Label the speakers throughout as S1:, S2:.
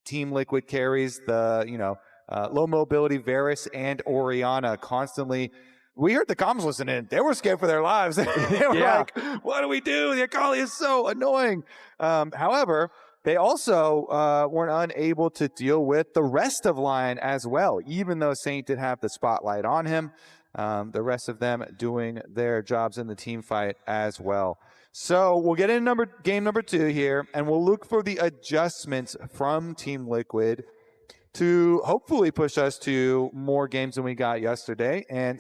S1: Team Liquid carries, the, low mobility Varus and Orianna constantly. We heard the comms listening. They were scared for their lives. They were like, what do we do? The Akali is so annoying. However, they also were unable to deal with the rest of LYON as well, even though Saint did have the spotlight on him. The rest of them doing their jobs in the team fight as well. So we'll get into game number 2 here, and we'll look for the adjustments from Team Liquid to hopefully push us to more games than we got yesterday, and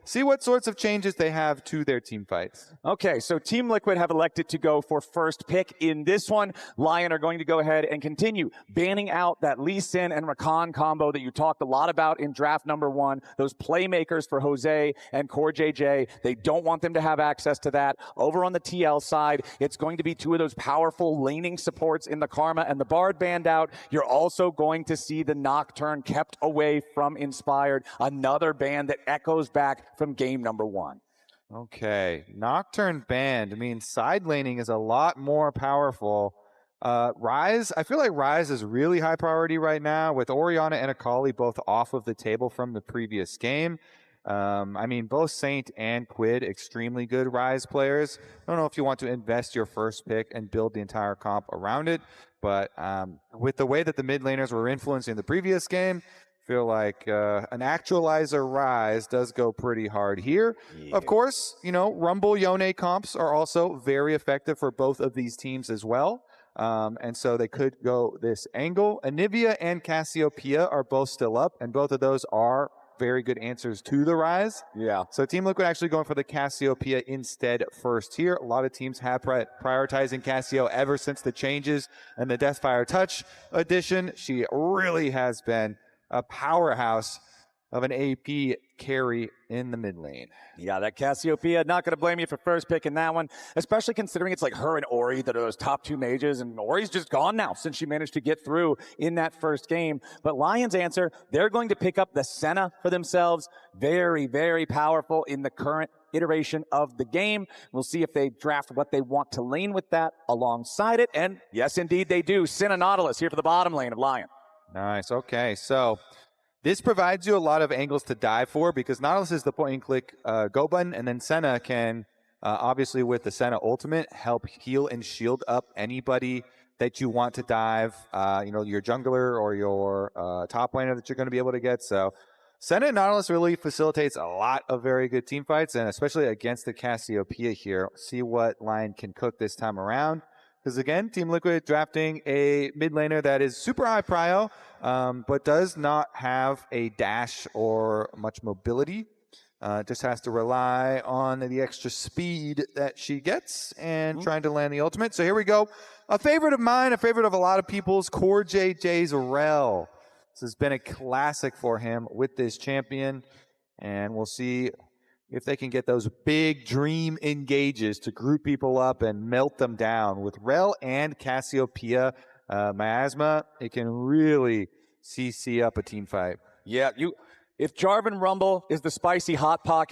S1: see what sorts of changes they have to their team fights.
S2: Okay, so Team Liquid have elected to go for first pick in this one. LYON are going to go ahead and continue banning out that Lee Sin and Rakan combo that you talked a lot about in draft number 1. Those playmakers for Jose and CoreJJ. They don't want them to have access to that. Over on the TL side, it's going to be 2 of those powerful laning supports in the Karma and the Bard banned out. You're also going to see the Nocturne kept away from Inspired, another ban that echoes back from game number 1.
S1: Okay, Nocturne banned means side laning is a lot more powerful. Ryze, I feel like Ryze is really high priority right now with Orianna and Akali both off of the table from the previous game. I mean, both Saint and Quid, extremely good Ryze players. I don't know if you want to invest your first pick and build the entire comp around it, but with the way that the mid laners were influencing the previous game, feel like an actualizer Ryze does go pretty hard here. Yeah. Of course, Rumble Yone comps are also very effective for both of these teams as well. And so they could go this angle. Anivia and Cassiopeia are both still up, and both of those are very good answers to the Ryze.
S2: Yeah.
S1: So Team Liquid actually going for the Cassiopeia instead first here. A lot of teams have prioritizing Cassio ever since the changes and the Deathfire Touch edition. She really has been a powerhouse of an AP carry in the mid lane.
S2: Yeah, that Cassiopeia, not going to blame you for first pick in that one, especially considering it's like her and Ori that are those top 2 mages, and Ori's just gone now since she managed to get through in that first game. But LYON's answer, they're going to pick up the Senna for themselves. Very, very powerful in the current iteration of the game. We'll see if they draft what they want to lane with that alongside it. And yes, indeed, they do. Senna Nautilus here for the bottom lane of LYON.
S1: Nice. Okay, so this provides you a lot of angles to dive for because Nautilus is the point-and-click go button, and then Senna can, obviously with the Senna ultimate, help heal and shield up anybody that you want to dive, your jungler or your top laner that you're going to be able to get. So Senna and Nautilus really facilitates a lot of very good team fights, and especially against the Cassiopeia here. See what LYON can cook this time around. Because again, Team Liquid drafting a mid laner that is super high prio, but does not have a dash or much mobility. Just has to rely on the extra speed that she gets and trying to land the ultimate. So here we go. A favorite of mine, a favorite of a lot of people's, CoreJJ's Rell. This has been a classic for him with this champion, and we'll see if they can get those big dream engages to group people up and melt them down. With Rell and Cassiopeia miasma, it can really CC up a team fight.
S2: Yeah, if Jarvan Rumble is the spicy hot pot,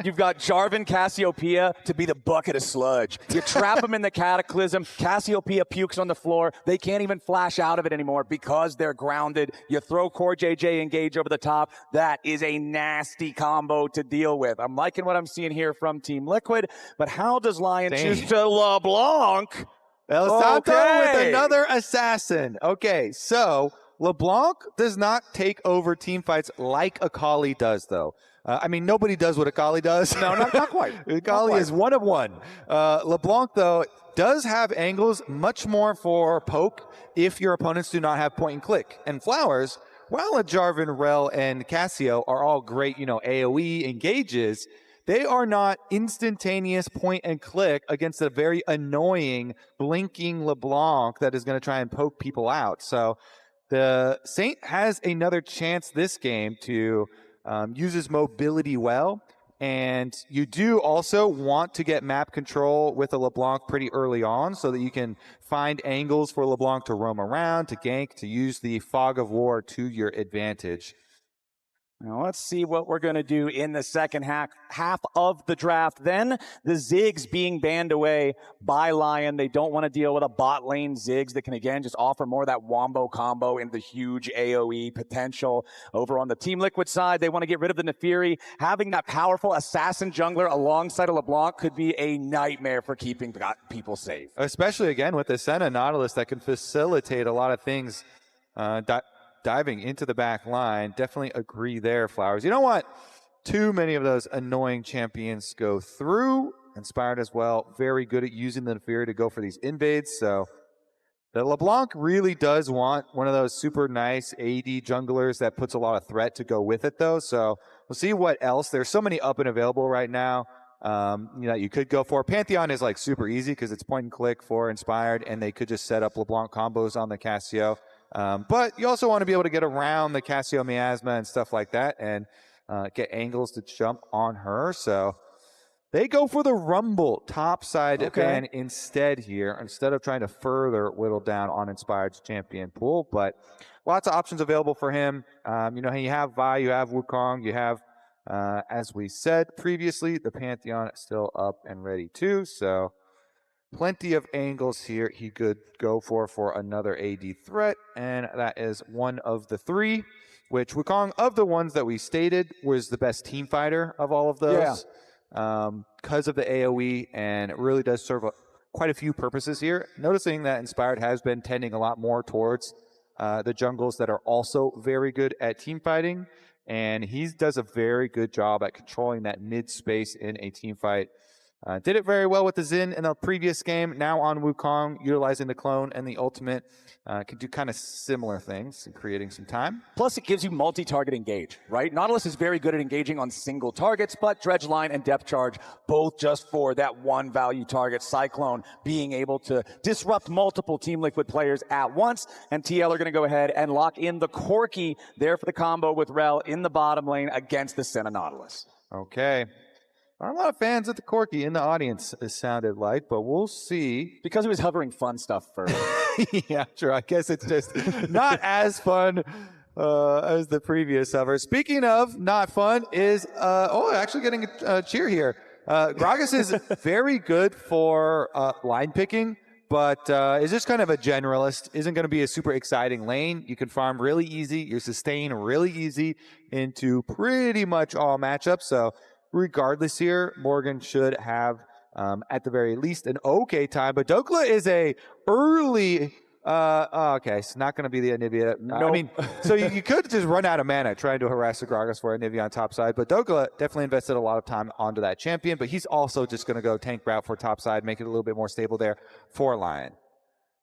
S2: you've got Jarvan Cassiopeia to be the bucket of sludge. You trap them in the Cataclysm, Cassiopeia pukes on the floor, they can't even flash out of it anymore because they're grounded. You throw CoreJJ engage over the top, that is a nasty combo to deal with. I'm liking what I'm seeing here from Team Liquid, but how does LYON choose to LeBlanc?
S1: El Santo with another assassin. Okay, so LeBlanc does not take over team fights like Akali does, though. I mean, nobody does what Akali does.
S2: No, not quite.
S1: Akali is one of one. LeBlanc, though, does have angles much more for poke if your opponents do not have point and click. And Flowers, while Jarvan, Rell, and Cassio are all great, AoE engages, they are not instantaneous point and click against a very annoying, blinking LeBlanc that is going to try and poke people out. So the Saint has another chance this game to use his mobility well, and you do also want to get map control with a LeBlanc pretty early on so that you can find angles for LeBlanc to roam around, to gank, to use the fog of war to your advantage.
S2: Now let's see what we're going to do in the second half of the draft. Then the Ziggs being banned away by LYON. They don't want to deal with a bot lane Ziggs that can, again, just offer more of that wombo combo and the huge AoE potential. Over on the Team Liquid side, they want to get rid of the Nefiri. Having that powerful assassin jungler alongside a LeBlanc could be a nightmare for keeping people safe.
S1: Especially, again, with the Senna Nautilus that can facilitate a lot of things diving into the back line. Definitely agree there, Flowers. You don't want too many of those annoying champions go through. Inspired as well. Very good at using the Nefiri to go for these invades. So the LeBlanc really does want one of those super nice AD junglers that puts a lot of threat to go with it, though. So we'll see what else. There's so many up and available right now you could go for. Pantheon is like super easy because it's point and click for Inspired, and they could just set up LeBlanc combos on the Cassio. But you also want to be able to get around the Cassio Miasma and stuff like that and get angles to jump on her. So they go for the Rumble topside ban instead here, instead of trying to further whittle down on Inspired's champion pool. But lots of options available for him. You have Vi, you have Wukong, you have, as we said previously, the Pantheon still up and ready too. So plenty of angles here he could go for another AD threat, and that is one of the three, which Wukong, of the ones that we stated, was the best team fighter of all of those because of the AoE, and it really does serve quite a few purposes here. Noticing that Inspired has been tending a lot more towards the jungles that are also very good at team fighting, and he does a very good job at controlling that mid space in a team fight. Did it very well with the Xin in the previous game. Now on Wukong, utilizing the clone and the ultimate, can do kind of similar things and creating some time.
S2: Plus, it gives you multi-target engage, right? Nautilus is very good at engaging on single targets, but Dredge Line and Depth Charge, both just for that one value target. Cyclone being able to disrupt multiple Team Liquid players at once, and TL are going to go ahead and lock in the Corki there for the combo with Rell in the bottom lane against the Senna Nautilus.
S1: Okay. Not a lot of fans of the Corki in the audience, it sounded like, but we'll see.
S2: Because he was hovering fun stuff first.
S1: Yeah, sure. I guess it's just not as fun as the previous hover. Speaking of not fun is, actually getting a cheer here. Gragas is very good for line picking, but is just kind of a generalist. Isn't going to be a super exciting lane. You can farm really easy. You sustain really easy into pretty much all matchups. So regardless here, Morgan should have, at the very least, an okay time. But Dhokla is a early... it's not going to be the Anivia.
S2: Nope.
S1: I mean, so you could just run out of mana trying to harass the Gragas for Anivia on top side. But Dhokla definitely invested a lot of time onto that champion. But he's also just going to go tank route for top side, make it a little bit more stable there for LYON.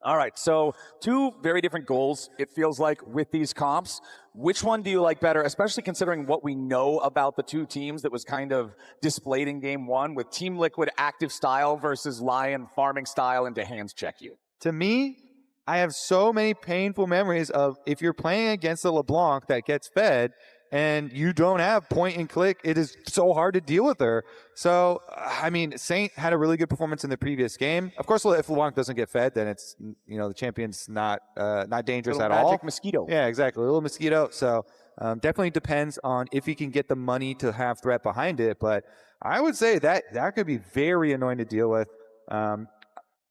S2: All right, so two very different goals, it feels like, with these comps. Which one do you like better, especially considering what we know about the two teams that was kind of displayed in game one with Team Liquid active style versus LYON farming style into hands check you?
S1: To me, I have so many painful memories of if you're playing against a LeBlanc that gets fed and you don't have point and click, it is so hard to deal with her. So, I mean, Saint had a really good performance in the previous game. Of course, if LeBlanc doesn't get fed, then it's, the champion's not dangerous at all.
S2: Magic mosquito.
S1: Yeah, exactly. A little mosquito. So, definitely depends on if he can get the money to have threat behind it. But I would say that could be very annoying to deal with.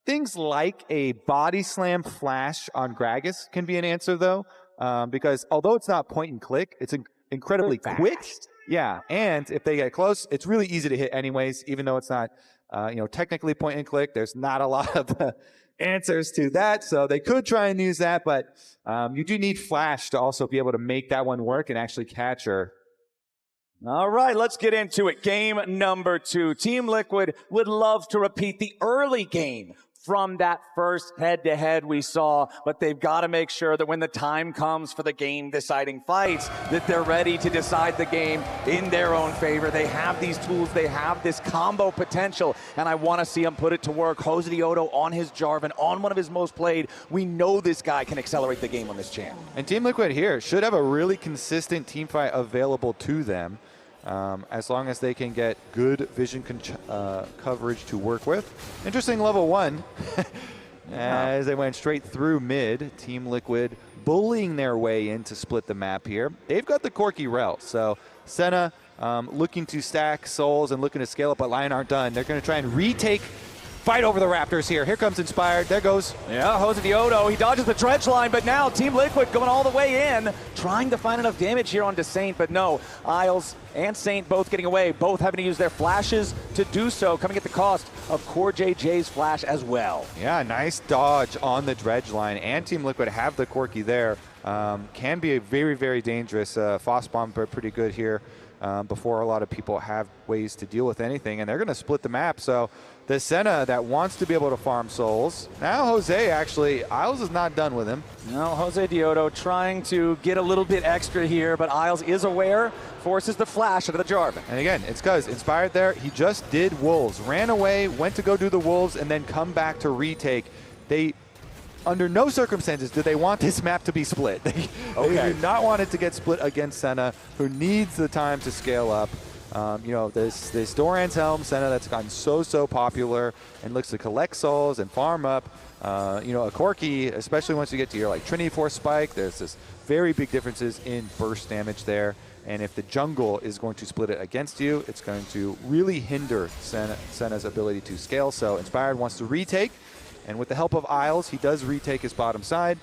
S1: Things like a body slam flash on Gragas can be an answer, though, because although it's not point and click, it's incredibly quick. Yeah, and if they get close, it's really easy to hit anyways, even though it's not, technically point and click. There's not a lot of answers to that, so they could try and use that, but you do need flash to also be able to make that one work and actually catch her.
S2: All right, let's get into it. Game number 2. Team Liquid would love to repeat the early game from that first head-to-head we saw, but they've got to make sure that when the time comes for the game-deciding fights, that they're ready to decide the game in their own favor. They have these tools, they have this combo potential, and I want to see them put it to work. Josedeodo on his Jarvan, on one of his most played. We know this guy can accelerate the game on this champ.
S1: And Team Liquid here should have a really consistent team fight available to them. As long as they can get good vision coverage to work with. Interesting level 1. as they went straight through mid. Team Liquid bullying their way in to split the map here. They've got the Corki Rell, so Senna looking to stack souls and looking to scale up, but LYON aren't done. They're going to try and retake, fight over the Raptors here. Here comes Inspired. There goes.
S2: Yeah, Josedeodo. He dodges the dredge line, but now Team Liquid going all the way in, trying to find enough damage here onto Saint, but no. Isles and Saint both getting away, both having to use their flashes to do so, coming at the cost of CoreJJ's flash as well.
S1: Yeah, nice dodge on the dredge line, and Team Liquid have the Corki there. Can be a very, very dangerous Foss bomb, but pretty good here before a lot of people have ways to deal with anything, and they're going to split the map. So the Senna that wants to be able to farm souls. Now Jose actually, Isles is not done with him.
S2: No, Josedeodo trying to get a little bit extra here, but Isles is aware, forces the flash out of the Jarvan.
S1: And again, it's because Inspired there, he just did Wolves, ran away, went to go do the Wolves, and then come back to retake. They, under no circumstances do they want this map to be split. They do not want it to get split against Senna, who needs the time to scale up. You know, this Doran's Helm Senna that's gotten so popular and looks to collect souls and farm up. You know, a Corki, especially once you get to your like Trinity Force Spike, there's this very big differences in burst damage there. And if the jungle is going to split it against you, it's going to really hinder Senna's ability to scale. So Inspired wants to retake, and with the help of Isles, he does retake his bottom side.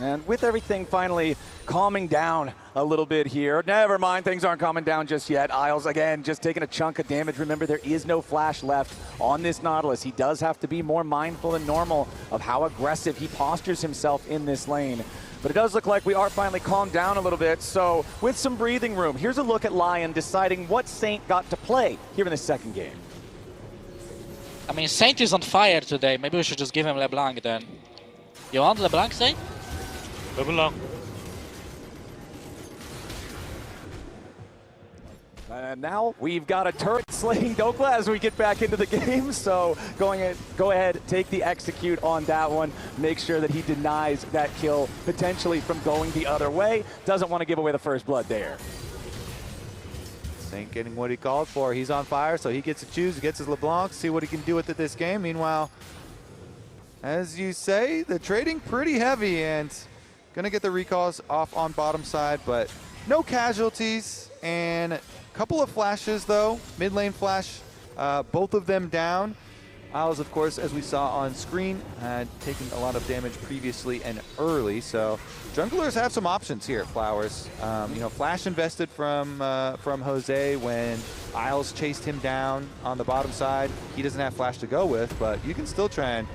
S2: And with everything finally calming down a little bit here, never mind, things aren't calming down just yet. Isles, again, just taking a chunk of damage. Remember, there is no flash left on this Nautilus. He does have to be more mindful than normal of how aggressive he postures himself in this lane. But it does look like we are finally calmed down a little bit. So with some breathing room, here's a look at LYON deciding what Saint got to play here in the second game.
S3: I mean, Saint is on fire today. Maybe we should just give him LeBlanc then. You want LeBlanc, Saint?
S4: LeBlanc.
S2: And now we've got a turret slaying Dhokla as we get back into the game. So go ahead, take the execute on that one. Make sure that he denies that kill potentially from going the other way. Doesn't want to give away the first blood there.
S1: Saint getting what he called for. He's on fire, so he gets to choose. He gets his LeBlanc, see what he can do with it this game. Meanwhile, as you say, the trading pretty heavy and gonna get the recalls off on bottom side, but no casualties and a couple of flashes though. Mid lane flash, both of them down. Isles, of course, as we saw on screen, had taken a lot of damage previously and early, so junglers have some options here, Flowers. You know, flash invested from Jose when Isles chased him down on the bottom side. He doesn't have flash to go with, but you can still try and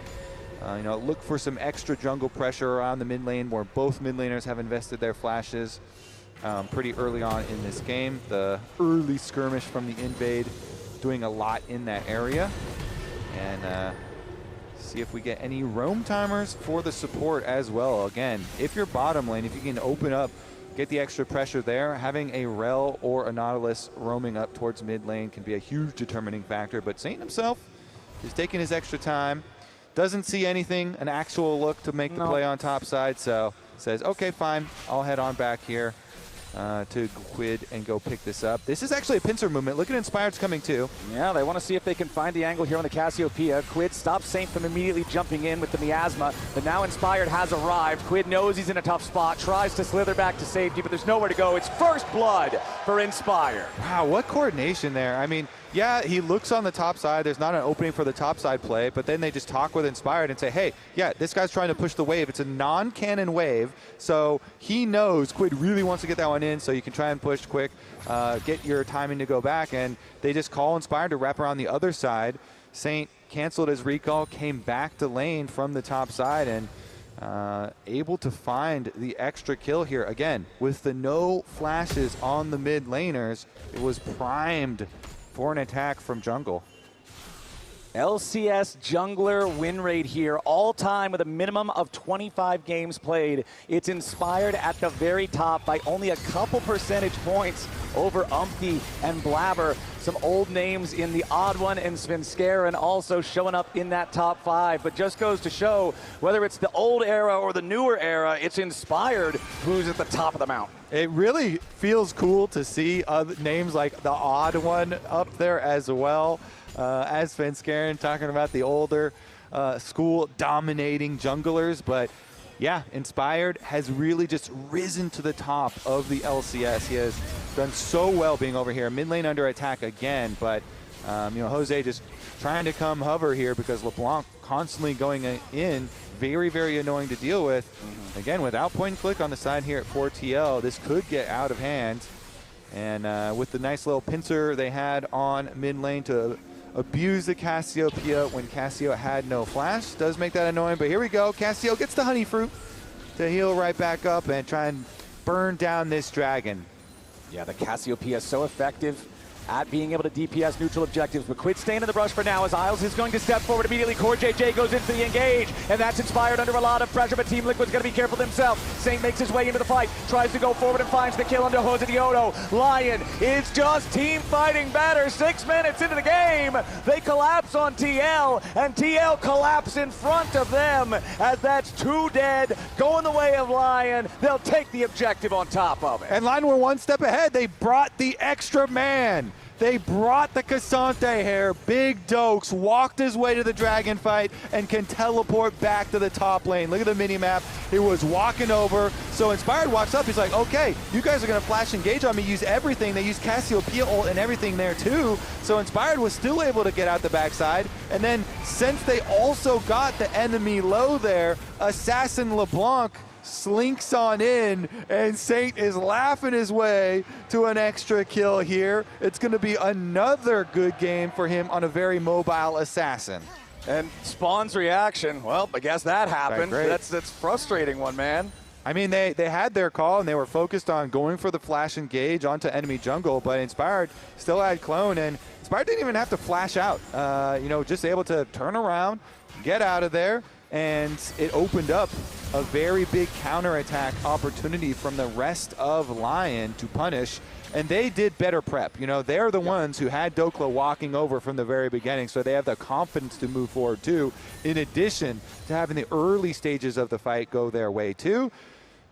S1: you know, look for some extra jungle pressure around the mid lane where both mid laners have invested their flashes pretty early on in this game. The early skirmish from the invade doing a lot in that area. And see if we get any roam timers for the support as well. Again, if you're bottom lane, if you can open up, get the extra pressure there, having a Rell or a Nautilus roaming up towards mid lane can be a huge determining factor. But Saint himself is taking his extra time. Doesn't see anything, an actual look to make the play on top side, so says, okay, fine, I'll head on back here to Quid and go pick this up. This is actually a pincer movement. Look at Inspired's coming too.
S2: Yeah, they want to see if they can find the angle here on the Cassiopeia. Quid stops Saint from immediately jumping in with the miasma, but now Inspired has arrived. Quid knows he's in a tough spot, tries to slither back to safety, but there's nowhere to go. It's first blood for Inspired.
S1: Wow, what coordination there. I mean, yeah, he looks on the top side. There's not an opening for the top side play, but then they just talk with Inspired and say, hey, yeah, this guy's trying to push the wave. It's a non-cannon wave, so he knows Quid really wants to get that one in, so you can try and push quick, get your timing to go back, and they just call Inspired to wrap around the other side. Saint canceled his recall, came back to lane from the top side, and able to find the extra kill here. Again, with the no flashes on the mid laners, it was primed for an attack from jungle.
S2: LCS jungler win rate here, all time with a minimum of 25 games played. It's Inspired at the very top by only a couple percentage points over Umpty and Blabber. Some old names in the odd one and Svenskeren also showing up in that top 5, but just goes to show whether it's the old era or the newer era, it's Inspired who's at the top of the mountain.
S1: It really feels cool to see other names like the odd one up there as well. As Svenskeren talking about the older school dominating junglers, but yeah, Inspired has really just risen to the top of the LCS. He has done so well being over here. Mid lane under attack again, but Jose just trying to come hover here because LeBlanc constantly going in. Very, very annoying to deal with. Again, without point and click on the side here at 4TL, this could get out of hand. And with the nice little pincer they had on mid lane to abuse the Cassiopeia when Cassio had no flash. Does make that annoying, but here we go. Cassio gets the honey fruit to heal right back up and try and burn down this dragon.
S2: Yeah, the Cassiopeia is so effective at being able to DPS neutral objectives, but Quid staying in the brush for now as Isles is going to step forward immediately. CoreJJ goes into the engage, and that's Inspired under a lot of pressure, but Team Liquid's going to be careful themselves. Saint makes his way into the fight, tries to go forward and finds the kill under Josedeodo. Lion is just team fighting better. 6 minutes into the game, they collapse on TL, and TL collapse in front of them as that's 2 dead, going the way of Lion. They'll take the objective on top of it.
S1: And Lion were 1 step ahead. They brought the extra man. They brought the Cassante here. Big Dokes walked his way to the dragon fight and can teleport back to the top lane. Look at the mini-map. He was walking over. So Inspired walks up. He's like, okay, you guys are going to flash engage on me, use everything. They use Cassiopeia ult and everything there too. So Inspired was still able to get out the backside. And then since they also got the enemy low there, Assassin LeBlanc slinks on in, and Saint is laughing his way to an extra kill here. It's going to be another good game for him on a very mobile assassin.
S2: And Spawn's reaction, well, I guess that happened.
S1: Right,
S2: that's frustrating one, man.
S1: I mean, they had their call, and they were focused on going for the flash engage onto enemy jungle, but Inspired still had clone, and Inspired didn't even have to flash out. Just able to turn around, get out of there, and it opened up a very big counterattack opportunity from the rest of LYON to punish, and they did better prep. They're the ones who had Dhokla walking over from the very beginning, so they have the confidence to move forward too, in addition to having the early stages of the fight go their way too.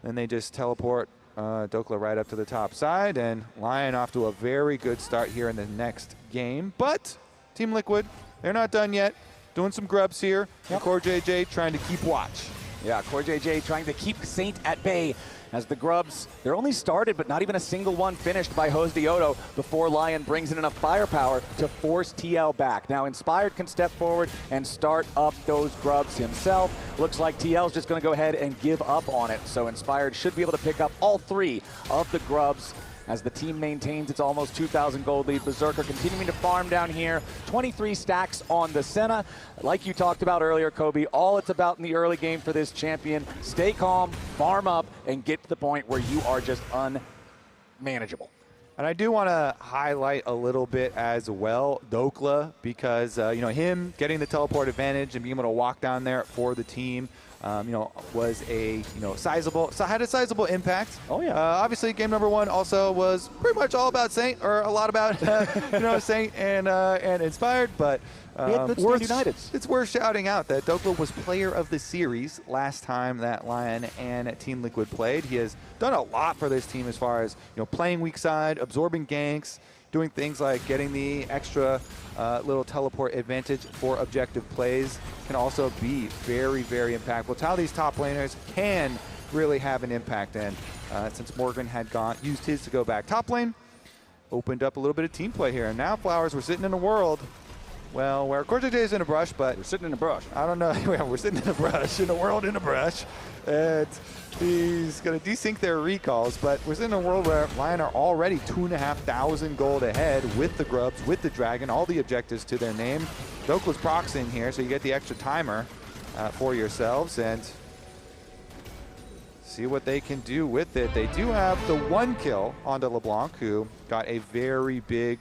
S1: And they just teleport Dhokla right up to the top side, and LYON off to a very good start here in the next game. But Team Liquid, they're not done yet. Doing some grubs here, and CoreJJ trying to keep watch.
S2: Yeah, CoreJJ trying to keep Saint at bay as the grubs, they're only started, but not even a single one finished by Josedeodo before LYON brings in enough firepower to force TL back. Now Inspired can step forward and start up those grubs himself. Looks like TL's just going to go ahead and give up on it, so Inspired should be able to pick up all 3 of the grubs as the team maintains its almost 2,000 gold lead. Berserker continuing to farm down here. 23 stacks on the Senna. Like you talked about earlier, Kobe, all it's about in the early game for this champion, stay calm, farm up, and get to the point where you are just unmanageable.
S1: And I do want to highlight a little bit as well Dhokla, because him getting the teleport advantage and being able to walk down there for the team, was a had a sizable impact.
S2: Oh yeah.
S1: Obviously, game number 1 also was pretty much all about Saint, or a lot about Saint and Inspired, but. It's worth shouting out that Dhokla was player of the series last time that LYON and Team Liquid played. He has done a lot for this team as far as playing weak side, absorbing ganks, doing things like getting the extra little teleport advantage for objective plays. Can also be very, very impactful. It's how these top laners can really have an impact. And since Morgan had used his to go back top lane, opened up a little bit of team play here. And now Flowers, we're sitting in a world. Well, where CoreJJ is in a brush, but...
S2: We're sitting in a brush.
S1: I don't know. We're sitting in a brush, in a world in a brush. And he's going to desync their recalls, but we're sitting in a world where LYON are already 2,500 gold ahead with the grubs, with the dragon, all the objectives to their name. Dhokla's proxying here, so you get the extra timer for yourselves, and see what they can do with it. They do have the 1 kill onto LeBlanc, who got a very big...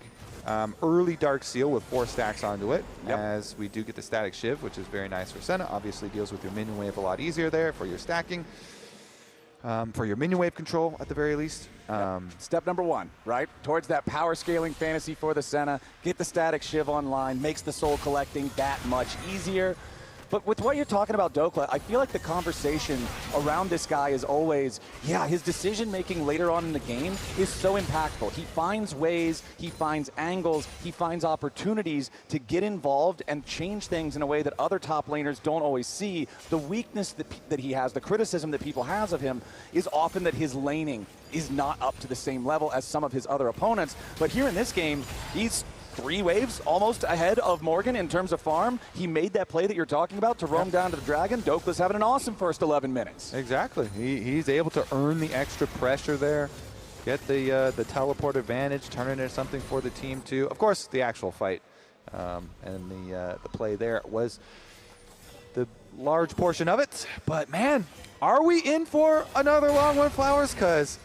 S1: early Dark Seal with 4 stacks onto it, as we do get the Static Shiv, which is very nice for Senna. Obviously deals with your minion wave a lot easier there for your stacking, for your minion wave control at the very least.
S2: Step number 1, right? Towards that power scaling fantasy for the Senna. Get the Static Shiv online, makes the soul collecting that much easier. But with what you're talking about, Dhokla, I feel like the conversation around this guy is always, yeah, his decision-making later on in the game is so impactful. He finds ways, he finds angles, he finds opportunities to get involved and change things in a way that other top laners don't always see. The weakness that he has, the criticism that people has of him, is often that his laning is not up to the same level as some of his other opponents. But here in this game, he's 3 waves almost ahead of Morgan in terms of farm. He made that play that you're talking about to roam down to the Dragon. Dhokla's having an awesome first 11 minutes.
S1: Exactly. He's able to earn the extra pressure there, get the teleport advantage, turn it into something for the team too. Of course, the actual fight and the play there was the large portion of it. But man, are we in for another long one, Flowers? Because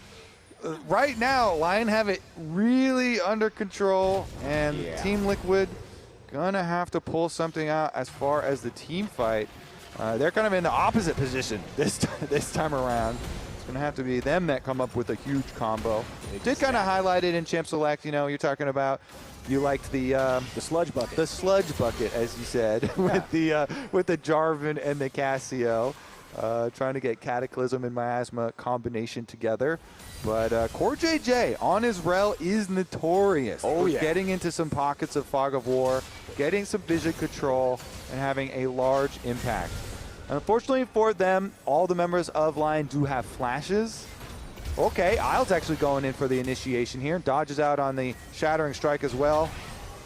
S1: right now, LYON have it really under control, and Team Liquid gonna have to pull something out as far as the team fight. They're kind of in the opposite position this time around. It's gonna have to be them that come up with a huge combo. Did kind of highlight it in Champ Select. You know, you're talking about you liked the
S2: sludge bucket.
S1: The sludge bucket, as you said, with the Jarvan and the Cassio. Trying to get Cataclysm and Miasma combination together. But CoreJJ on his Rell is notorious for getting into some pockets of Fog of War, getting some vision control, and having a large impact. Unfortunately for them, all the members of LYON do have flashes. Okay, Isle's actually going in for the initiation here. Dodges out on the Shattering Strike as well.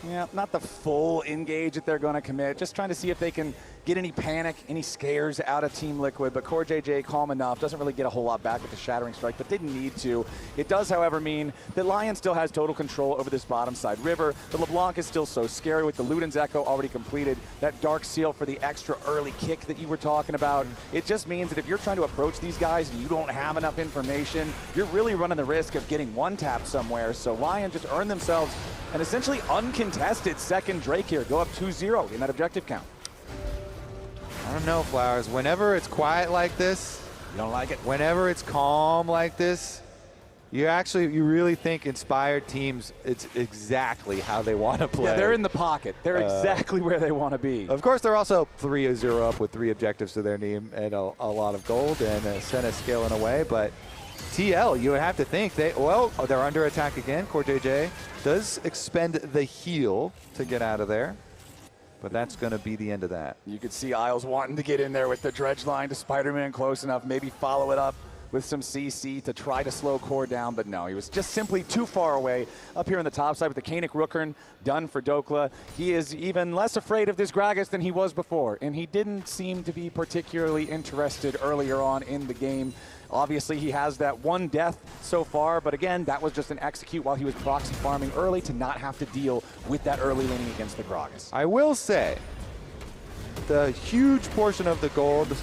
S2: Yeah, not the full engage that they're going to commit. Just trying to see if they can get any panic, any scares out of Team Liquid. But CoreJJ, calm enough, doesn't really get a whole lot back with the Shattering Strike, but didn't need to. It does, however, mean that LYON still has total control over this bottom side river. The LeBlanc is still so scary with the Luden's Echo already completed. That Dark Seal for the extra early kick that you were talking about. It just means that if you're trying to approach these guys and you don't have enough information, you're really running the risk of getting one-tapped somewhere. So LYON just earned themselves an essentially uncontested second Drake here. Go up 2-0 in that objective count.
S1: I don't know, Flowers. Whenever it's quiet like this,
S2: you don't like it.
S1: Whenever it's calm like this, you really think inspired teams, it's exactly how they want to play.
S2: Yeah, they're in the pocket. They're exactly where they want to be.
S1: Of course, they're also 3-0 up with 3 objectives to their name and a lot of gold, and Senna scaling away. But TL, you would have to think they're under attack again. CoreJJ does expend the heal to get out of there, but that's going to be the end of that.
S2: You could see Isles wanting to get in there with the dredge line to Spider-Man close enough, maybe follow it up with some CC to try to slow Core down, but no, he was just simply too far away. Up here on the top side with the Kanik Rookern done for Dhokla. He is even less afraid of this Gragas than he was before, and he didn't seem to be particularly interested earlier on in the game. Obviously, he has that 1 death so far, but again, that was just an execute while he was proxy farming early to not have to deal with that early laning against the Gragas.
S1: I will say, the huge portion of the gold,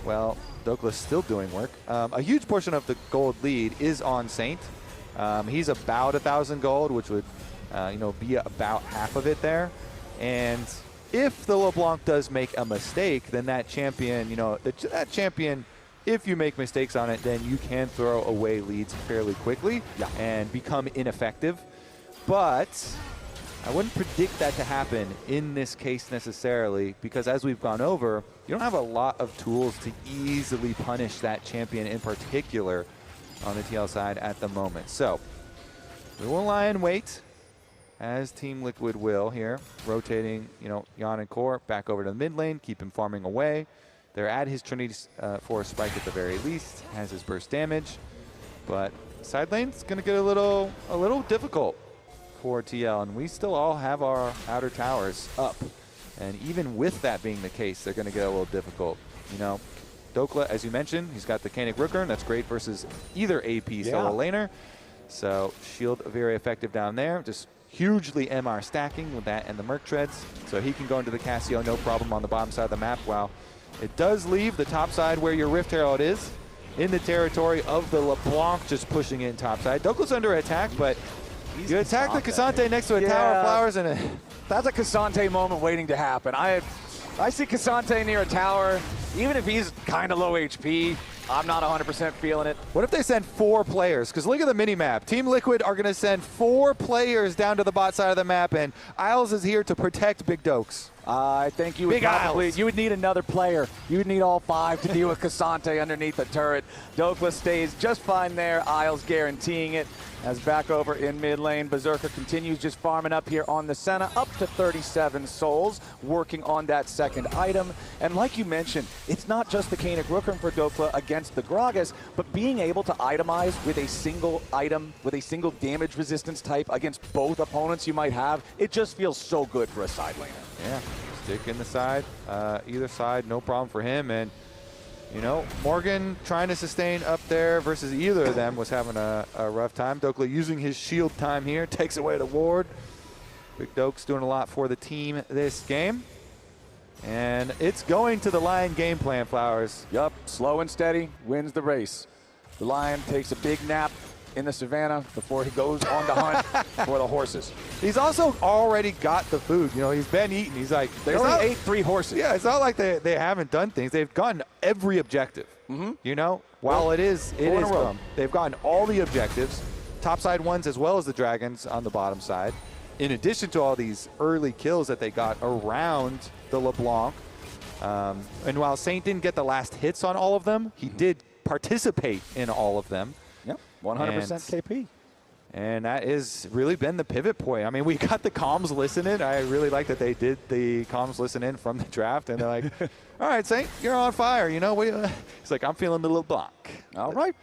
S1: well, Dhokla's still doing work. A huge portion of the gold lead is on Saint. He's about 1,000 gold, which would, be about half of it there. And if the LeBlanc does make a mistake, then that champion, that champion, if you make mistakes on it, then you can throw away leads fairly quickly and become ineffective. But I wouldn't predict that to happen in this case necessarily, because as we've gone over, you don't have a lot of tools to easily punish that champion in particular on the TL side at the moment. So we will lie and wait, as Team Liquid will here, rotating, Yeon and Core back over to the mid lane, keep him farming away. They're at his Trinity Force Spike at the very least, has his burst damage, but side lane's gonna get a little difficult for TL, and we still all have our outer towers up. And even with that being the case, they're gonna get a little difficult. Dhokla, as you mentioned, he's got the Kanik Rookern. That's great versus either AP solo laner. So shield very effective down there. Just hugely MR stacking with that and the Merc Treads. So he can go into the Cassio no problem on the bottom side of the map, while it does leave the top side where your Rift Herald is in the territory of the LeBlanc, just pushing in top side. Dhokla's under attack, but you attack the Cassante next to a tower of flowers and
S2: that's a Cassante moment waiting to happen. I see Cassante near a tower, even if he's kind of low HP, I'm not 100% feeling it.
S1: What if they send 4 players? Because look at the mini-map. Team Liquid are going to send 4 players down to the bot side of the map, and Isles is here to protect Big Dokes.
S2: I think you would you would need another player. You would need all 5 to deal with Cassante underneath the turret. Dhokla stays just fine there. Isles guaranteeing it. As back over in mid lane, Berserker continues just farming up here on the Senna, up to 37 souls, working on that second item. And like you mentioned, it's not just the Kainic Rookhorn for Dhokla against the Gragas, but being able to itemize with a single item, with a single damage resistance type against both opponents you might have, it just feels so good for a side laner.
S1: Yeah, stick in the side, either side, no problem for him. And you know, Morgan trying to sustain up there versus either of them was having a rough time. Dhokla using his shield time here, takes away the ward. Big Dokes doing a lot for the team this game. And it's going to the Lion game plan, Flowers.
S2: Yup, slow and steady wins the race. The Lion takes a big nap in the savannah before he goes on the hunt for the horses.
S1: He's also already got the food. You know, he's been eating. He's like,
S2: they only ate 3 horses.
S1: Yeah, it's not like they haven't done things. They've gotten every objective. You know, while it is they've gotten all the objectives, topside ones as well as the dragons on the bottom side. In addition to all these early kills that they got around the LeBlanc. And while Saint didn't get the last hits on all of them, he did participate in all of them.
S2: Yep, 100% KP.
S1: And that has really been the pivot point. I mean, we got the comms listening. I really like that they did the comms listening from the draft. And they're like, all right, Saint, you're on fire. You know, it's like, I'm feeling the LeBlanc.
S2: All right.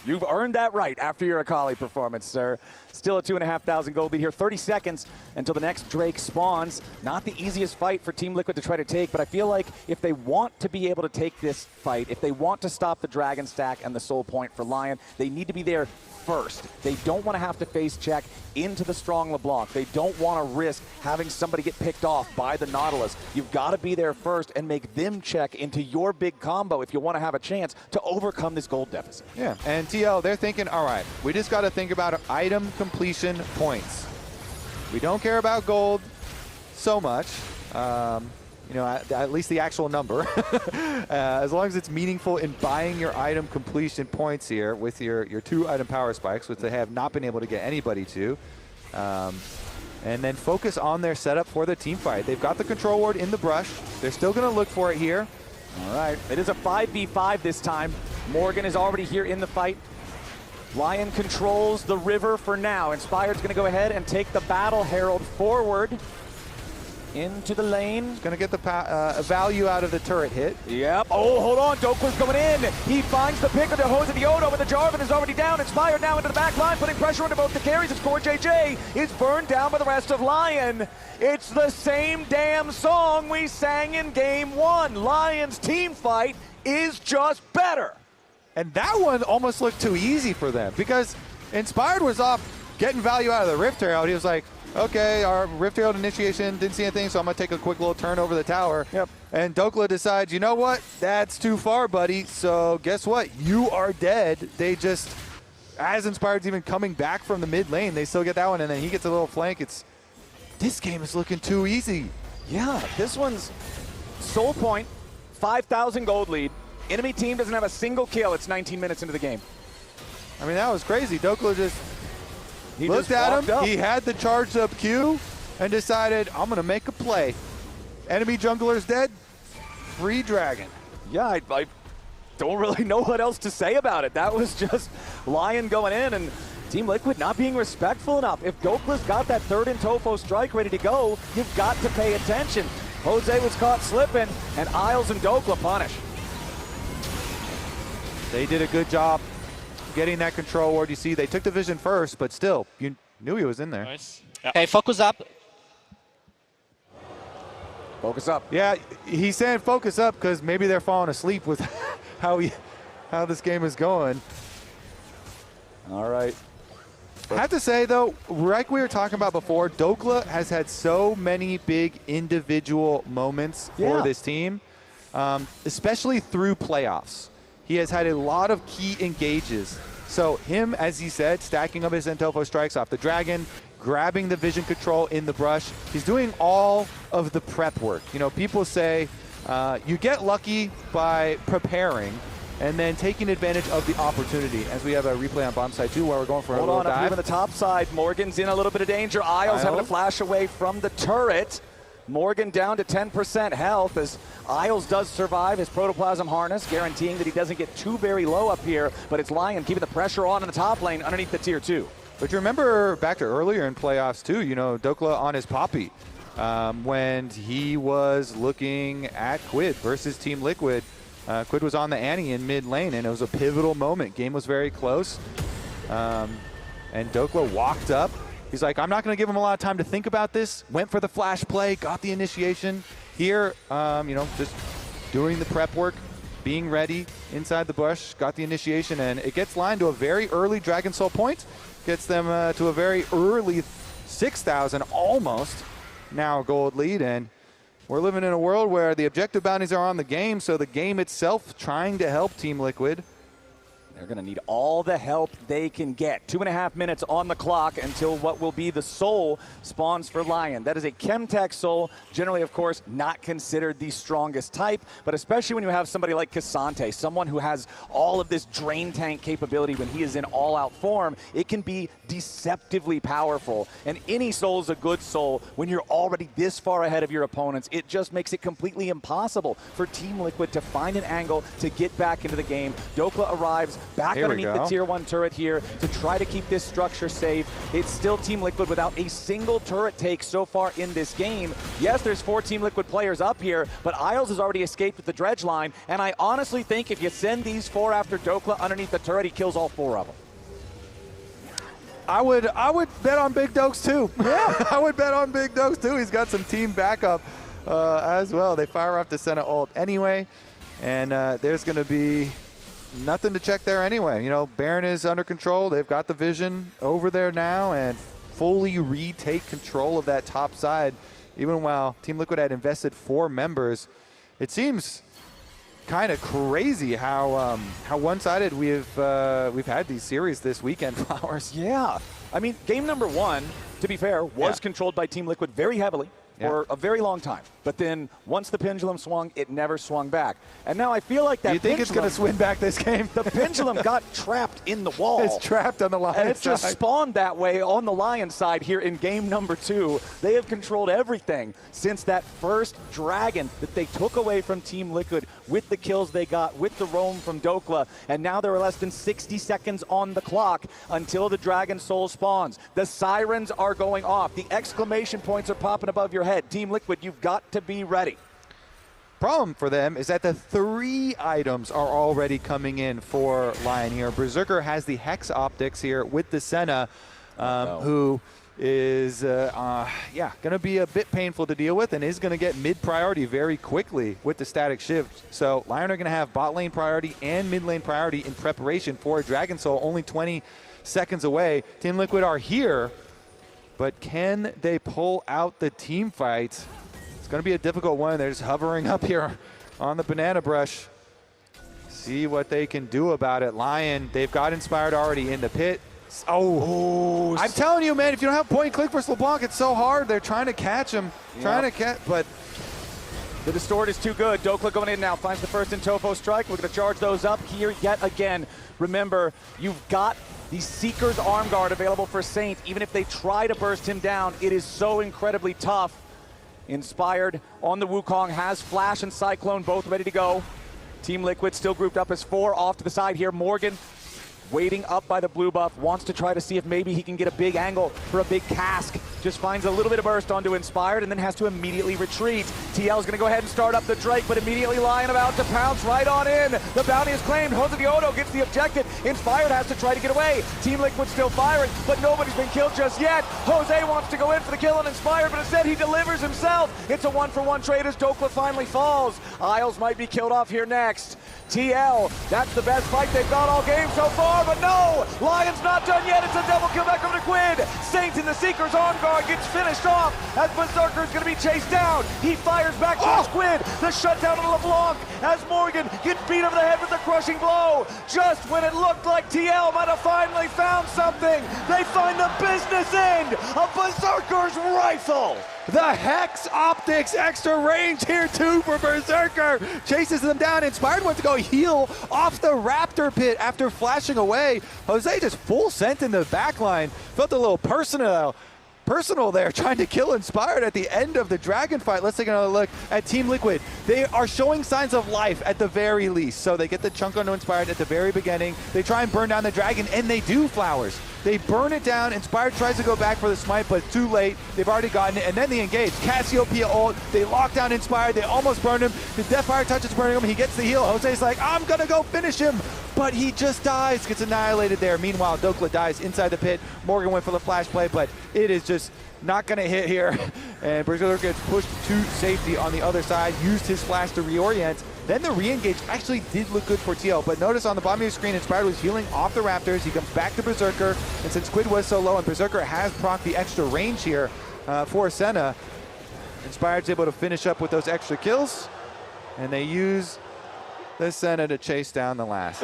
S2: You've earned that right after your Akali performance, sir. Still a 2,500 gold lead here. 30 seconds until the next Drake spawns. Not the easiest fight for Team Liquid to try to take, but I feel like if they want to be able to take this fight, if they want to stop the Dragon stack and the soul point for LYON, they need to be there first. They don't want to have to face check into the strong LeBlanc. They don't want to risk having somebody get picked off by the Nautilus. You've got to be there first and make them check into your big combo if you want to have a chance to overcome this gold deficit.
S1: Yeah, and TL, they're thinking, all right, we just got to think about item completion points. We don't care about gold so much. You know, at least the actual number. As long as it's meaningful in buying your item completion points here with your 2 item power spikes, which they have not been able to get anybody to. And then focus on their setup for the team fight. They've got the control ward in the brush. They're still going to look for it here.
S2: All right, it is a 5v5 this time. Morgan is already here in the fight. LYON controls the river for now. Inspired's going to go ahead and take the Battle Herald forward into the lane.
S1: Going to get the value out of the turret hit.
S2: Yep. Oh, hold on. Dhokla's going in. He finds the pick of the Josedeodo, but the Jarvan is already down. Inspired now into the back line, putting pressure into both the carries. It's CoreJJ. Is burned down by the rest of LYON. It's the same damn song we sang in Game 1. LYON's team fight is just better.
S1: And that one almost looked too easy for them because Inspired was off getting value out of the Rift Herald. He was like, okay, our Rift Herald initiation didn't see anything, so I'm going to take a quick little turn over the tower.
S2: Yep.
S1: And Dhokla decides, you know what? That's too far, buddy. So guess what? You are dead. They just, as Inspired's even coming back from the mid lane, they still get that one, and then he gets a little flank. This game is looking too easy.
S2: Yeah, this one's soul point, 5,000 gold lead. Enemy team doesn't have a single kill. It's 19 minutes into the game.
S1: I mean, that was crazy. Dhokla just looked at him. He had the charged up Q and decided, I'm going to make a play. Enemy jungler's dead. Free dragon.
S2: Yeah, I don't really know what else to say about it. That was just LYON going in and Team Liquid not being respectful enough. If Dhokla's got that third in Tofo strike ready to go, you've got to pay attention. Jose was caught slipping, and Isles and Dhokla punish.
S1: They did a good job getting that control ward. You see, they took the vision first, but still, you knew he was in there.
S3: Nice. Yeah. Okay, focus up.
S2: Focus up.
S1: Yeah, he's saying focus up because maybe they're falling asleep with how this game is going.
S2: All right.
S1: I have to say, though, like we were talking about before, Dhokla has had so many big individual moments for this team, especially through playoffs. He has had a lot of key engages. So him, as he said, stacking up his Entofo strikes off the dragon, grabbing the vision control in the brush. He's doing all of the prep work. You know, people say you get lucky by preparing, and then taking advantage of the opportunity. As we have a replay on bottom side too, where we're going for a little
S2: Hold on, up here
S1: dive.
S2: on the top side, Morgan's in a little bit of danger. Isles having to flash away from the turret. Morgan down to 10% health as Isles does survive his protoplasm harness, guaranteeing that he doesn't get too very low up here, but it's LYON keeping the pressure on in the top lane underneath the tier 2.
S1: But you remember back to earlier in playoffs too, you know, Dhokla on his Poppy, when he was looking at Quid versus Team Liquid. Quid was on the Annie in mid lane, and it was a pivotal moment. Game was very close, and Dhokla walked up. He's like, I'm not going to give him a lot of time to think about this. Went for the flash play, got the initiation. Here, you know, just doing the prep work, being ready inside the bush, got the initiation, and it gets LYON to a very early Dragon Soul point. Gets them to a very early 6,000, almost now gold lead. And we're living in a world where the objective bounties are on the game, so the game itself trying to help Team Liquid.
S2: They're going to need all the help they can get. 2.5 minutes on the clock until what will be the soul spawns for LYON. That is a Chemtech soul, generally, of course, not considered the strongest type, but especially when you have somebody like Cassante, someone who has all of this drain tank capability when he is in all-out form, it can be deceptively powerful. And any soul is a good soul when you're already this far ahead of your opponents. It just makes it completely impossible for Team Liquid to find an angle to get back into the game. Dhokla arrives back underneath the tier 1 turret here to try to keep this structure safe. It's still Team Liquid without a single turret take so far in this game. Yes, there's 4 Team Liquid players up here, but Isles has already escaped with the dredge line, and I honestly think if you send these 4 after Dhokla underneath the turret, he kills all 4 of them.
S1: I would bet on Big Dokes too. Yeah, I would bet on Big Dokes too. He's got some team backup as well. They fire off the Senna ult anyway, and there's going to be nothing to check there anyway. You know, Baron is under control. They've got the vision over there now and fully retake control of that top side. Even while Team Liquid had invested 4 members, it seems kind of crazy how one-sided we've had these series this weekend, Flowers.
S2: Yeah, I mean, game number 1, to be fair, was controlled by Team Liquid very heavily for a very long time. But then once the pendulum swung, it never swung back. And now I feel like that.
S1: You think it's going to swing back this game?
S2: The pendulum got trapped in the wall.
S1: It's trapped on the LYON side.
S2: And it's just spawned that way on the LYON side here in game number 2. They have controlled everything since that first dragon that they took away from Team Liquid with the kills they got, with the roam from Dhokla. And now there are less than 60 seconds on the clock until the Dragon Soul spawns. The sirens are going off. The exclamation points are popping above your head. Team Liquid, you've got to be ready.
S1: Problem for them is that the 3 items are already coming in for LYON here. Berserker has the Hex Optics here with the Senna, who is going to be a bit painful to deal with and is going to get mid priority very quickly with the static shift. So LYON are going to have bot lane priority and mid lane priority in preparation for a Dragon Soul only 20 seconds away. Team Liquid are here, but can they pull out the team fight? It's going to be a difficult one. They're just hovering up here on the banana brush. See what they can do about it. LYON, they've got Inspired already in the pit. Oh, I'm telling you, man, if you don't have point and click versus LeBlanc, it's so hard. They're trying to catch him, but
S2: the distort is too good. Dhokla going in now, finds the first in Tofo strike. We're going to charge those up here yet again. Remember, you've got the Seeker's arm guard available for Saint. Even if they try to burst him down, it is so incredibly tough. Inspired on the Wukong, has Flash and Cyclone both ready to go. Team Liquid still grouped up as 4 off to the side here. Morgan waiting up by the blue buff, wants to try to see if maybe he can get a big angle for a big cask. Just finds a little bit of burst onto Inspired and then has to immediately retreat. TL's going to go ahead and start up the Drake, but immediately LYON about to pounce right on in. The bounty is claimed. Josedeodo gets the objective. Inspired has to try to get away. Team Liquid still firing, but nobody's been killed just yet. Jose wants to go in for the kill on Inspired, but instead he delivers himself. It's a 1-for-1 trade as Dhokla finally falls. Isles might be killed off here next. TL, that's the best fight they've got all game so far, but no! LYON's not done yet. It's a double kill back over to Quid. Saint in the Seeker's arm guard. guard gets finished off as Berserker is going to be chased down. He fires back towards Quid. The shutdown on LeBlanc as Morgan gets beat over the head with a crushing blow. Just when it looked like TL might have finally found something, they find the business end of Berserker's rifle.
S1: The Hex Optics extra range here too for Berserker. Chases them down. Inspired went to go heal off the Raptor pit after flashing away. Jose just full sent in the backline. Felt a little personal there, trying to kill Inspired at the end of the Dragon fight. Let's take another look at Team Liquid. They are showing signs of life at the very least. So they get the chunk onto Inspired at the very beginning. They try and burn down the Dragon, and they do, Flowers. They burn it down. Inspired tries to go back for the smite, but too late. They've already gotten it, and then they engage. Cassiopeia ult. They lock down Inspired. They almost burn him. The Deathfire touches burning him. He gets the heal. Jose's like, I'm going to go finish him. But he just dies, gets annihilated there. Meanwhile, Dhokla dies inside the pit. Morgan went for the flash play, but it is just not going to hit here. And Berserker gets pushed to safety on the other side, used his flash to reorient. Then the re-engage actually did look good for TL, but notice on the bottom of your screen, Inspired was healing off the Raptors. He comes back to Berserker, and since Quid was so low and Berserker has procced the extra range here for Senna, Inspired's able to finish up with those extra kills, and they use the Senna to chase down the last.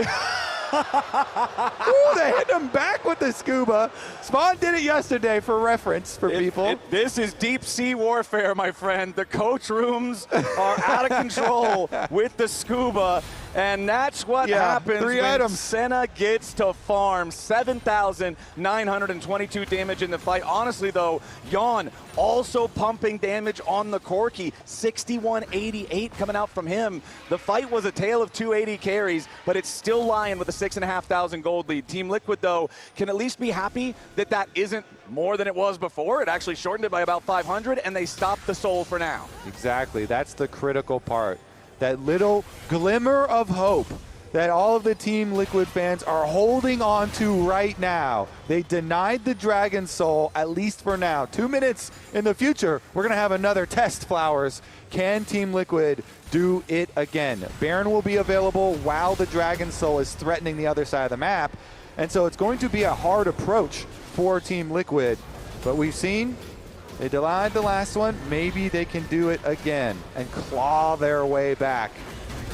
S1: Ooh, they hit him back with the scuba. Spawn did it yesterday for reference for people.
S2: This is deep sea warfare, my friend. The coach rooms are out of control with the scuba. And that's what happens when Senna gets to farm. 7,922 damage in the fight. Honestly, though, Yeon also pumping damage on the Corki. 6188 coming out from him. The fight was a tale of 280 carries, but it's still LYON with a 6,500 gold lead. Team Liquid, though, can at least be happy that that isn't more than it was before. It actually shortened it by about 500, and they stopped the soul for now.
S1: Exactly. That's the critical part. That little glimmer of hope that all of the Team Liquid fans are holding on to right now. They denied the Dragon Soul, at least for now. 2 minutes in the future, we're going to have another test, Flowers. Can Team Liquid do it again? Baron will be available while the Dragon Soul is threatening the other side of the map. And so it's going to be a hard approach for Team Liquid. But we've seen they denied the last one. Maybe they can do it again and claw their way back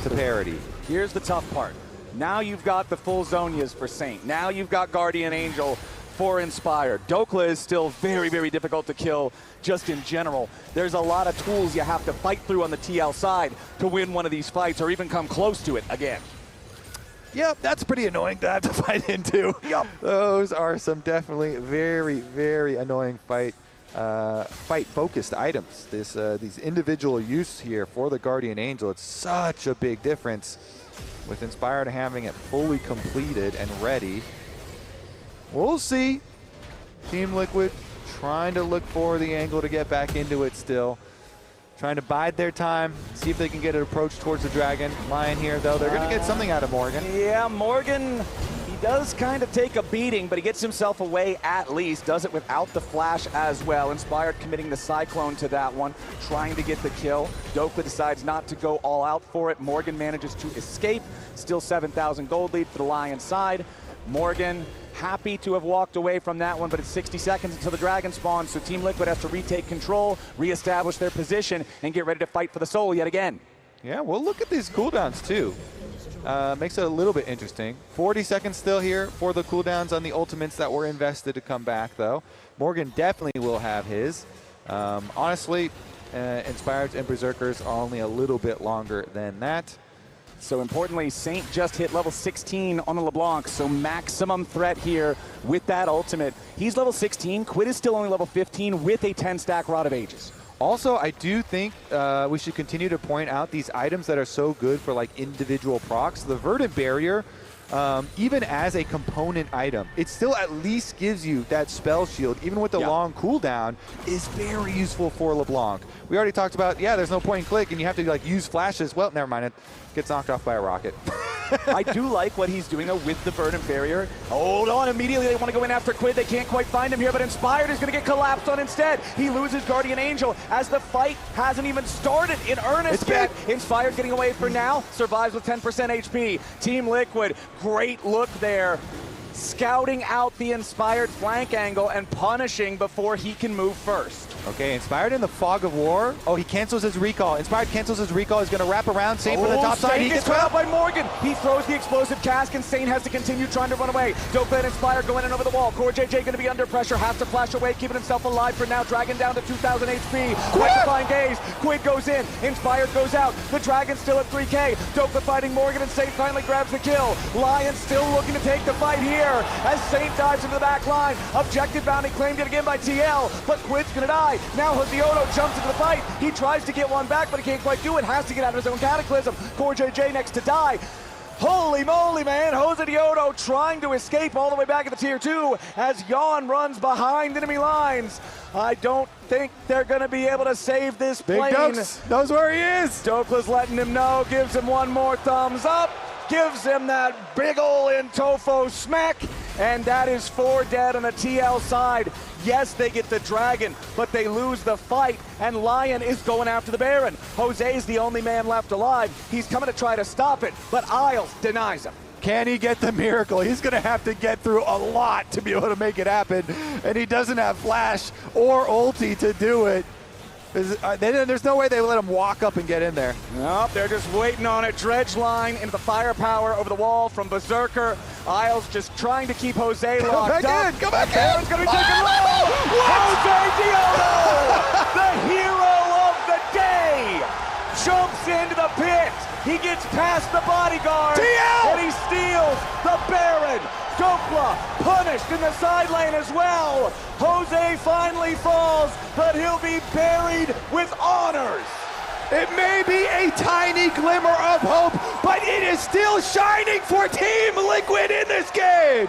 S1: to parity.
S2: Here's the tough part. Now you've got the full Zonias for Saint. Now you've got Guardian Angel for Inspired. Dhokla is still very, very difficult to kill just in general. There's a lot of tools you have to fight through on the TL side to win one of these fights or even come close to it again.
S1: Yep, that's pretty annoying to have to fight into.
S2: Yep.
S1: Those are some definitely very, very annoying fight-focused items. These individual use here for the Guardian Angel, it's such a big difference with Inspired having it fully completed and ready. We'll see. Team Liquid trying to look for the angle to get back into it still. Trying to bide their time, see if they can get an approach towards the Dragon. LYON here, though, they're going to get something out of Morgan.
S2: Yeah, Morgan, he does kind of take a beating, but he gets himself away at least. Does it without the flash as well. Inspired committing the Cyclone to that one, trying to get the kill. Dhokla decides not to go all out for it. Morgan manages to escape. Still 7,000 gold lead for the LYON side. Morgan happy to have walked away from that one, but it's 60 seconds until the Dragon spawns, so Team Liquid has to retake control, reestablish their position, and get ready to fight for the soul yet again.
S1: Yeah, we'll look at these cooldowns too. Makes it a little bit interesting. 40 seconds still here for the cooldowns on the ultimates that were invested to come back, though. Morgan definitely will have his. Honestly, Inspired and Berserkers are only a little bit longer than that.
S2: So importantly, Saint just hit level 16 on the LeBlanc, so maximum threat here with that ultimate. He's level 16, Quid is still only level 15 with a 10-stack Rod of Ages.
S1: Also, I do think we should continue to point out these items that are so good for like individual procs. The Verdant Barrier, even as a component item, it still at least gives you that spell shield, even with the long cooldown, is very useful for LeBlanc. We already talked about, there's no point in click, and you have to like use flashes. Well, never mind, it gets knocked off by a rocket.
S2: I do like what he's doing though with the Verdant Barrier. Hold on, immediately they want to go in after Quid. They can't quite find him here, but Inspired is going to get collapsed on instead. He loses Guardian Angel as the fight hasn't even started in earnest yet. Inspired getting away for now, survives with 10% HP. Team Liquid, great look there. scouting out the Inspired flank angle and punishing before he can move first.
S1: Okay, Inspired in the fog of war. Oh, he cancels his recall. Inspired cancels his recall. He's going to wrap around. Sane for the top side.
S2: He gets caught out by Morgan. He throws the explosive cask, and Sane has to continue trying to run away. Dhokla and Inspired going in over the wall. CoreJJ going to be under pressure. Has to flash away, keeping himself alive for now. Dragon down to 2,000 HP. Electrifying gaze. Quid goes in. Inspired goes out. The Dragon's still at 3K. Dhokla fighting Morgan, and Sane finally grabs the kill. LYON still looking to take the fight here as Sane dives into the back line. Objective bounty claimed it again by TL, but Quid's going to die. Now Josedeodo jumps into the fight. He tries to get one back, but he can't quite do it. Has to get out of his own cataclysm. CoreJJ next to die. Holy moly, man. Josedeodo trying to escape all the way back at the tier 2 as Yeon runs behind enemy lines. I don't think they're going to be able to save this plane.
S1: Big Dokes knows where he is.
S2: Dhokla's letting him know, gives him one more thumbs up, gives him that big ol' Intofo smack, and that is 4 dead on the TL side. Yes, they get the Dragon, but they lose the fight, and LYON is going after the Baron. Jose's the only man left alive. He's coming to try to stop it, but Isles denies him.
S1: Can he get the miracle? He's going to have to get through a lot to be able to make it happen, and he doesn't have flash or ulti to do it. There's no way they let him walk up and get in there.
S2: Nope, they're just waiting on it. Dredge line into the firepower over the wall from Berserker. Isles just trying to keep Jose locked up.
S1: Come back in!
S2: Baron's going to be taken low! Josedeodo, the hero of the day, jumps into the pit. He gets past the bodyguard, and he steals the Baron. Dhokla punished in the side lane as well. Jose finally falls, but he'll be buried with honors.
S1: It may be a tiny glimmer of hope, but it is still shining for Team Liquid in this game.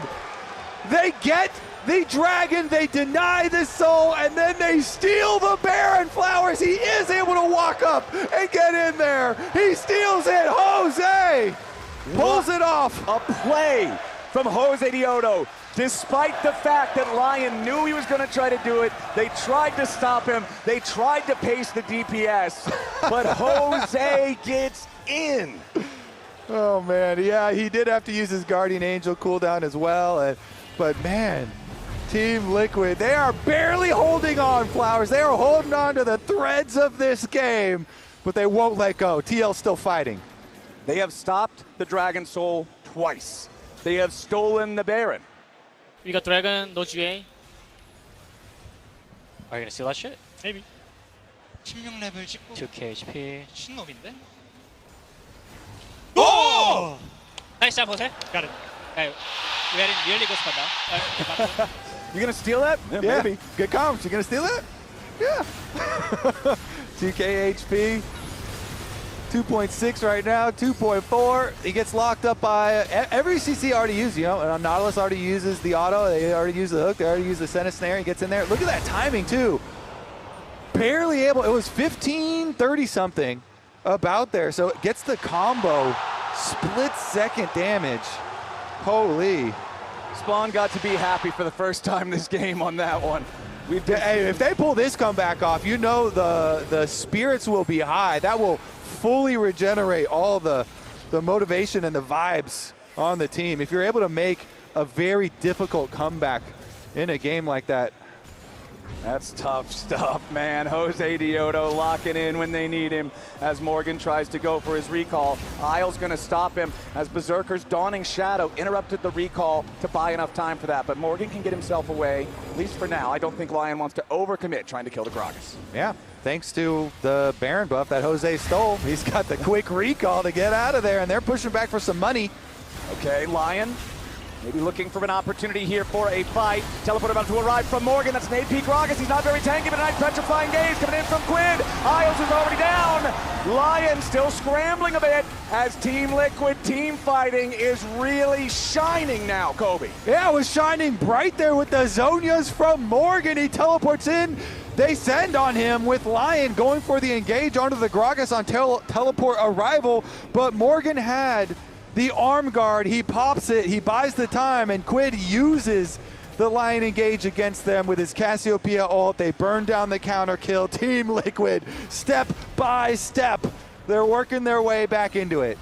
S1: They get the Dragon, they deny the soul, and then they steal the Baron flowers. He is able to walk up and get in there. He steals it. Jose pulls it off.
S2: A play from Josedeodo. Despite the fact that LYON knew he was going to try to do it, they tried to stop him, they tried to pace the DPS, but Jose gets in.
S1: Oh man, yeah, he did have to use his Guardian Angel cooldown as well, but man, Team Liquid, they are barely holding on, Flowers. They are holding on to the threads of this game, but they won't let go. TL's still fighting.
S2: They have stopped the Dragon Soul twice. They have stolen the Baron.
S4: We got Dragon, no GA.
S3: Are you gonna steal that shit?
S4: Maybe.
S5: 16레벨 찍고
S3: 2k HP.
S5: 신놈인데?
S4: Oh! Nice job, Jose. Got it. Hey, we are in really good spot now.
S2: You gonna steal that?
S1: Yeah, maybe. Good comms. You gonna steal it? Yeah. 2k HP. 2.6 right now, 2.4. He gets locked up by every CC already used, you know. Nautilus already uses the auto. They already use the hook. They already use the Senna snare. He gets in there. Look at that timing too. Barely able. It was 15-30 something about there. So it gets the combo. Split second damage. Holy.
S2: Spawn got to be happy for the first time this game on that one.
S1: Hey, if they pull this comeback off, you know the spirits will be high. That will fully regenerate all the motivation and the vibes on the team. If you're able to make a very difficult comeback in a game like that.
S2: That's tough stuff, man. Josedeodo locking in when they need him as Morgan tries to go for his recall. Isles gonna stop him as Berserker's Dawning Shadow interrupted the recall to buy enough time for that. But Morgan can get himself away, at least for now. I don't think LYON wants to overcommit trying to kill the Gragas.
S1: Yeah, thanks to the Baron buff that Jose stole. He's got the quick recall to get out of there, and they're pushing back for some money.
S2: Okay, LYON maybe looking for an opportunity here for a fight. Teleport about to arrive from Morgan. That's an AP Gragas. He's not very tanky, but a nice petrifying gaze coming in from Quid. Isles is already down. LYON still scrambling a bit as Team Liquid team fighting is really shining now, Kobe.
S1: Yeah, it was shining bright there with the Zonias from Morgan. He teleports in. They send on him with LYON going for the engage onto the Gragas on teleport arrival, but Morgan had the arm guard. He pops it, he buys the time, and Quid uses the LYON engage against them with his Cassiopeia ult. They burn down the counter kill. Team Liquid, step by step, they're working their way back into it.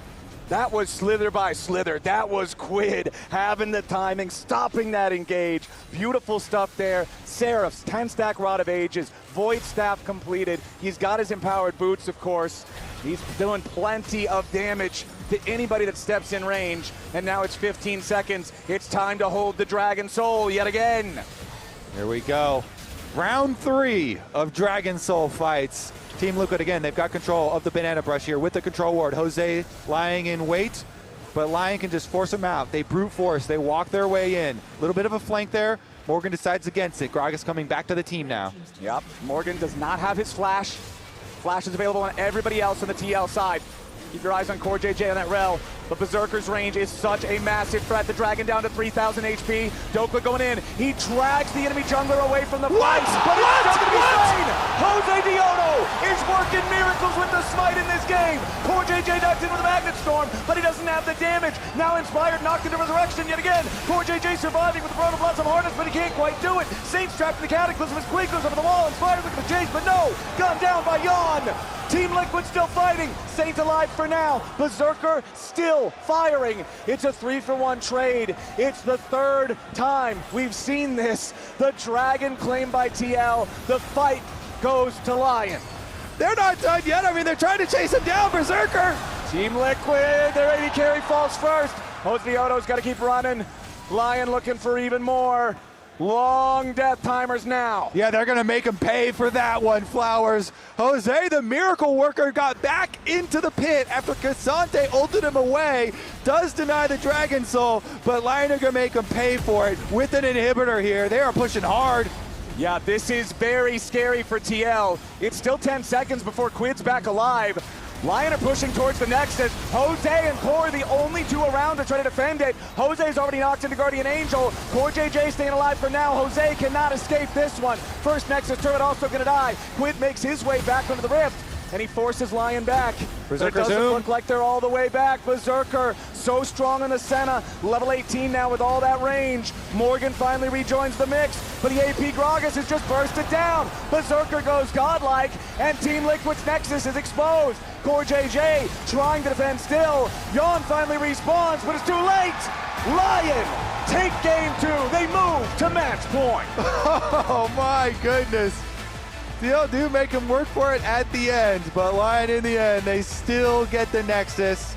S2: That was slither by slither. That was Quid having the timing, stopping that engage. Beautiful stuff there. Seraphs, 10-stack Rod of Ages, Void Staff completed. He's got his empowered boots, of course. He's doing plenty of damage to anybody that steps in range. And now it's 15 seconds. It's time to hold the Dragon Soul yet again.
S1: Here we go. Round 3 of Dragon Soul fights. Team Liquid, again, they've got control of the banana brush here with the control ward. Jose lying in wait, but LYON can just force them out. They brute force, they walk their way in. A little bit of a flank there. Morgan decides against it. Gragas coming back to the team now.
S2: Yep, Morgan does not have his flash. Flash is available on everybody else on the TL side. Keep your eyes on CoreJJ on that Rell. But Berserker's range is such a massive threat. The Dragon down to 3,000 HP. Dhokla going in. He drags the enemy jungler away from the fight, but it's still going to be slain. Josedeodo is working miracles with the smite in this game. CoreJJ knocked in with a Magnet Storm, but he doesn't have the damage. Now Inspired knocked into Resurrection yet again. CoreJJ surviving with the Proto Blossom Harness, but he can't quite do it. Saints trapped in the Cataclysm as Quid goes over the wall. Inspired looking for chase, but no. Gunned down by Yeon. Team Liquid still fighting. Saint alive for now. Berserker still firing. It's a 3-for-1 trade. It's the 3rd time we've seen this. The Dragon claimed by TL. The fight goes to LYON.
S1: They're not done yet. I mean, they're trying to chase him down, Berserker.
S2: Team Liquid, their AD carry falls first. Josedeodo's got to keep running. LYON looking for even more. Long death timers now.
S1: Yeah, they're going to make him pay for that one, Flowers. Jose, the miracle worker, got back into the pit after Cassante ulted him away. Does deny the Dragon Soul, but LYON are going to make him pay for it with an inhibitor here. They are pushing hard.
S2: Yeah, this is very scary for TL. It's still 10 seconds before Quid's back alive. LYON are pushing towards the Nexus. Jose and Core are the only 2 around to try to defend it. Jose's already knocked into Guardian Angel. CoreJJ staying alive for now. Jose cannot escape this one. First Nexus turret also gonna die. Quid makes his way back into the Rift, and he forces LYON back.
S1: Berserker
S2: it doesn't
S1: zoom.
S2: look like they're all the way back. Berserker, so strong on the Senna. Level 18 now with all that range. Morgan finally rejoins the mix, but the AP Gragas has just bursted down. Berserker goes godlike, and Team Liquid's Nexus is exposed. CoreJJ trying to defend still. Yeon finally respawns, but it's too late. LYON take game 2. They move to match point.
S1: Oh my goodness. Still do make him work for it at the end, but LYON in the end, they still get the Nexus.